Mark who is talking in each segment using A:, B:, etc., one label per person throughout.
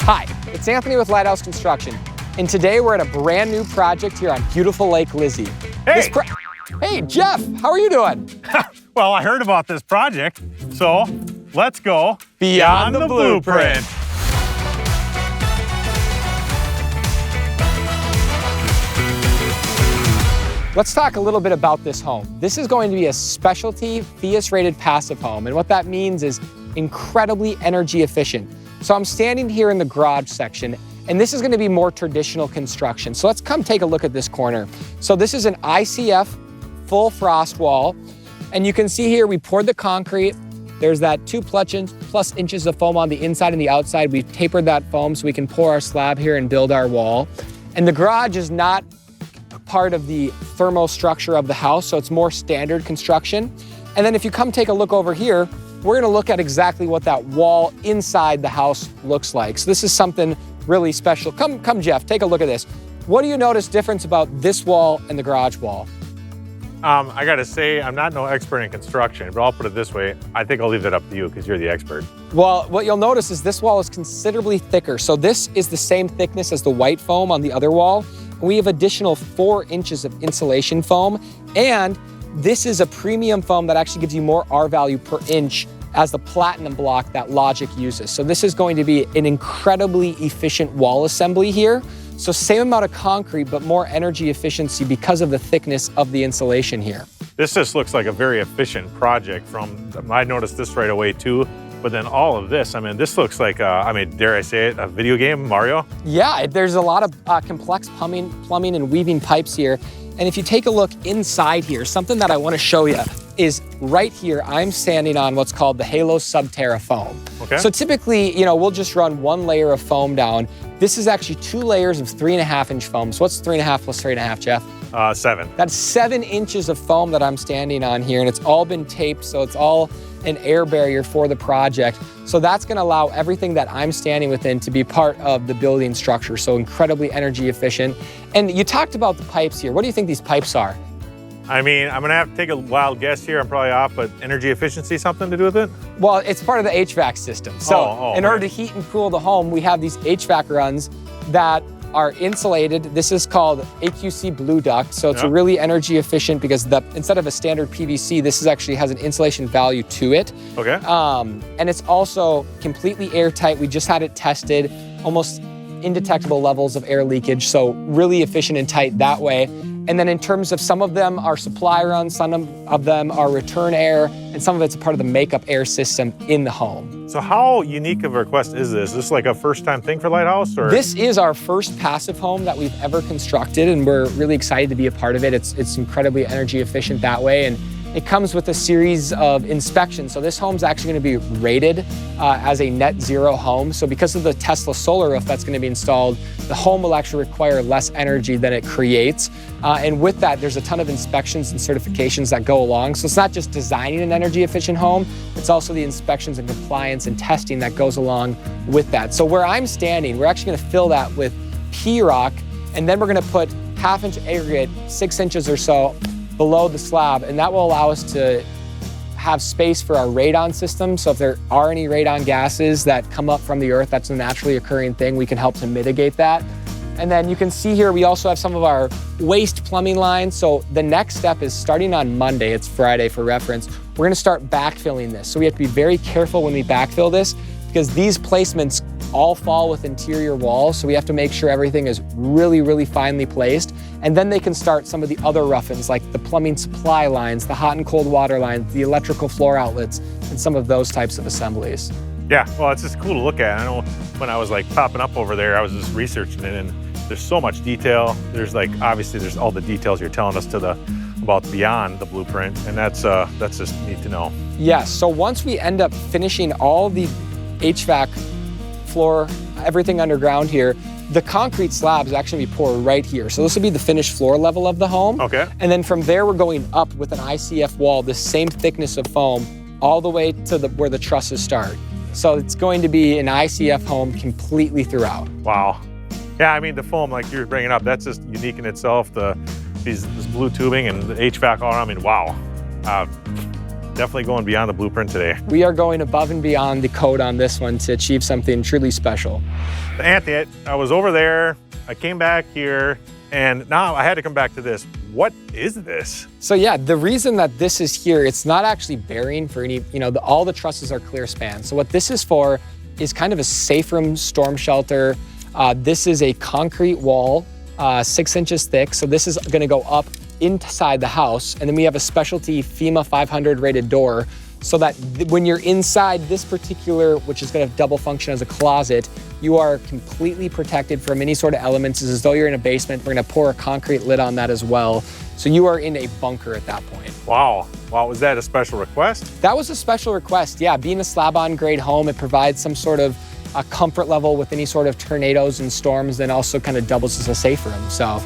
A: Hi, it's Anthony with Lighthouse Construction, and today we're at a brand new project here on beautiful Lake Lizzie.
B: Hey!
A: Hey, Jeff, how are you doing?
B: Well, I heard about this project, so let's go
A: Beyond the blueprint. Let's talk a little bit about this home. This is going to be a specialty FIAS-rated passive home, and what that means is incredibly energy efficient. So I'm standing here in the garage section, and this is going to be more traditional construction. So let's come take a look at this corner. So this is an ICF full frost wall, and you can see here we poured the concrete. There's that 2+ inches of foam on the inside and the outside. We've tapered that foam so we can pour our slab here and build our wall. And the garage is not part of the thermal structure of the house, so it's more standard construction. And then if you come take a look over here, we're gonna look at exactly what that wall inside the house looks like. So this is something really special. Come Jeff, take a look at this. What do you notice difference about this wall and the garage wall?
B: I gotta say, I'm not no expert in construction, but I'll put it this way. I think I'll leave that up to you because you're the expert.
A: Well, what you'll notice is this wall is considerably thicker. So this is the same thickness as the white foam on the other wall. We have additional 4 inches of insulation foam, and this is a premium foam that actually gives you more R value per inch as the platinum block that Logic uses. So this is going to be an incredibly efficient wall assembly here. So same amount of concrete, but more energy efficiency because of the thickness of the insulation here.
B: This just looks like a very efficient project I noticed this right away too. But then all of this, I mean, this looks like, dare I say it, a video game, Mario?
A: Yeah, there's a lot of complex plumbing and weaving pipes here. And if you take a look inside here, something that I want to show you is right here, I'm standing on what's called the Halo Subterra foam.
B: Okay.
A: So typically, we'll just run 1 layer of foam down. This is actually 2 layers of 3.5-inch foam. So what's 3.5 plus 3.5, Jeff?
B: 7.
A: That's 7 inches of foam that I'm standing on here, and it's all been taped, so it's all an air barrier for the project. So that's gonna allow everything that I'm standing within to be part of the building structure, so incredibly energy efficient. And you talked about the pipes here. What do you think these pipes are?
B: I mean, I'm gonna have to take a wild guess here. I'm probably off, but energy efficiency something to do with it?
A: Well, it's part of the HVAC system. So in order to heat and cool the home, we have these HVAC runs that are insulated. This is called AQC Blue Duct. So it's really energy efficient because instead of a standard PVC, this actually has an insulation value to it.
B: Okay.
A: And it's also completely airtight. We just had it tested, almost indetectable levels of air leakage. So really efficient and tight that way. And then in terms of some of them are supply runs, some of them are return air, and some of it's a part of the makeup air system in the home.
B: So how unique of a request is this? Is this like a first-time thing for Lighthouse? Or?
A: This is our first passive home that we've ever constructed, and we're really excited to be a part of it. It's incredibly energy efficient that way, and it comes with a series of inspections. So this home's actually going to be rated as a net zero home. So because of the Tesla solar roof that's going to be installed, the home will actually require less energy than it creates. And with that, there's a ton of inspections and certifications that go along. So it's not just designing an energy efficient home, it's also the inspections and compliance and testing that goes along with that. So where I'm standing, we're actually going to fill that with P-rock, and then we're going to put 1/2-inch aggregate, 6 inches or so below the slab, and that will allow us to have space for our radon system. So if there are any radon gases that come up from the earth, that's a naturally occurring thing, we can help to mitigate that. And then you can see here, we also have some of our waste plumbing lines. So the next step is starting on Monday, it's Friday for reference, we're gonna start backfilling this. So we have to be very careful when we backfill this because these placements all fall with interior walls. So we have to make sure everything is really, really finely placed. And then they can start some of the other rough-ins like the plumbing supply lines, the hot and cold water lines, the electrical floor outlets, and some of those types of assemblies.
B: Yeah, well, it's just cool to look at. I know when I was like popping up over there, I was just researching it, and there's so much detail. There's obviously there's all the details you're telling us about beyond the blueprint, and that's just neat to know.
A: Yes, so once we end up finishing all the HVAC floor, everything underground here, the concrete slab is actually going to be poured right here. So this will be the finished floor level of the home.
B: Okay.
A: And then from there, we're going up with an ICF wall, the same thickness of foam, all the way to where the trusses start. So it's going to be an ICF home completely throughout.
B: Wow. Yeah, I mean, the foam, like you were bringing up, that's just unique in itself. This blue tubing and the HVAC all around, I mean, wow. definitely going beyond the blueprint today.
A: We are going above and beyond the code on this one to achieve something truly special.
B: Anthony, I was over there, I came back here, and now I had to come back to this. What is this?
A: So yeah, the reason that this is here, it's not actually bearing for any, all the trusses are clear span. So what this is for is kind of a safe room storm shelter. This is a concrete wall, 6 inches thick. So this is gonna go up inside the house. And then we have a specialty FEMA 500 rated door so that when you're inside this particular, which is gonna double function as a closet, you are completely protected from any sort of elements. It's as though you're in a basement. We're gonna pour a concrete lid on that as well. So you are in a bunker at that point.
B: Wow, was that a special request?
A: That was a special request, yeah. Being a slab-on grade home, it provides some sort of a comfort level with any sort of tornadoes and storms, then also kind of doubles as a safe room, so.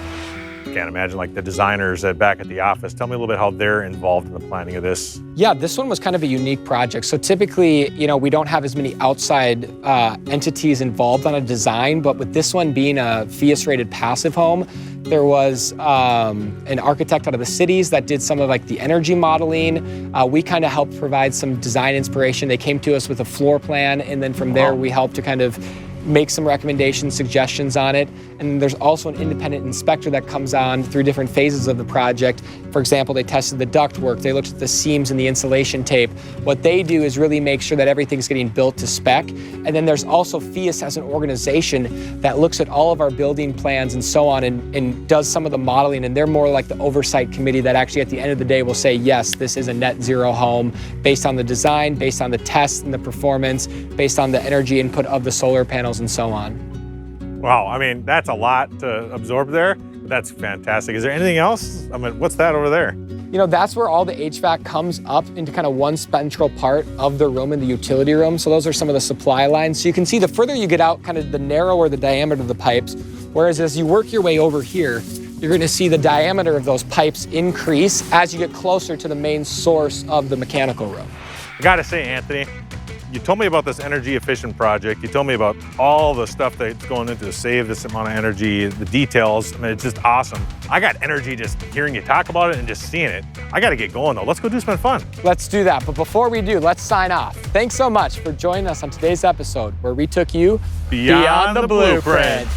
B: Can't imagine like the designers back at the office. Tell me a little bit how they're involved in the planning of this.
A: Yeah, this one was kind of a unique project. So typically, we don't have as many outside entities involved on a design, but with this one being a FIAS-rated passive home, there was an architect out of the cities that did some of like the energy modeling. We kind of helped provide some design inspiration. They came to us with a floor plan, and then from there we helped to kind of make some recommendations, suggestions on it. And there's also an independent inspector that comes on through different phases of the project. For example, they tested the ductwork, they looked at the seams and the insulation tape. What they do is really make sure that everything's getting built to spec. And then there's also FIAS as an organization that looks at all of our building plans and so on and does some of the modeling. And they're more like the oversight committee that actually at the end of the day will say, yes, this is a net zero home based on the design, based on the tests and the performance, based on the energy input of the solar panels and so on.
B: Wow, I mean, that's a lot to absorb there. That's fantastic. Is there anything else? I mean, what's that over there?
A: That's where all the HVAC comes up into kind of one central part of the room in the utility room. So those are some of the supply lines. So you can see the further you get out, kind of the narrower the diameter of the pipes. Whereas as you work your way over here, you're going to see the diameter of those pipes increase as you get closer to the main source of the mechanical room.
B: I gotta say, Anthony, you told me about this energy efficient project. You told me about all the stuff that's going into to save this amount of energy, the details. I mean, it's just awesome. I got energy just hearing you talk about it and just seeing it. I got to get going though. Let's go do something fun.
A: Let's do that. But before we do, let's sign off. Thanks so much for joining us on today's episode where we took you
B: beyond the blueprint.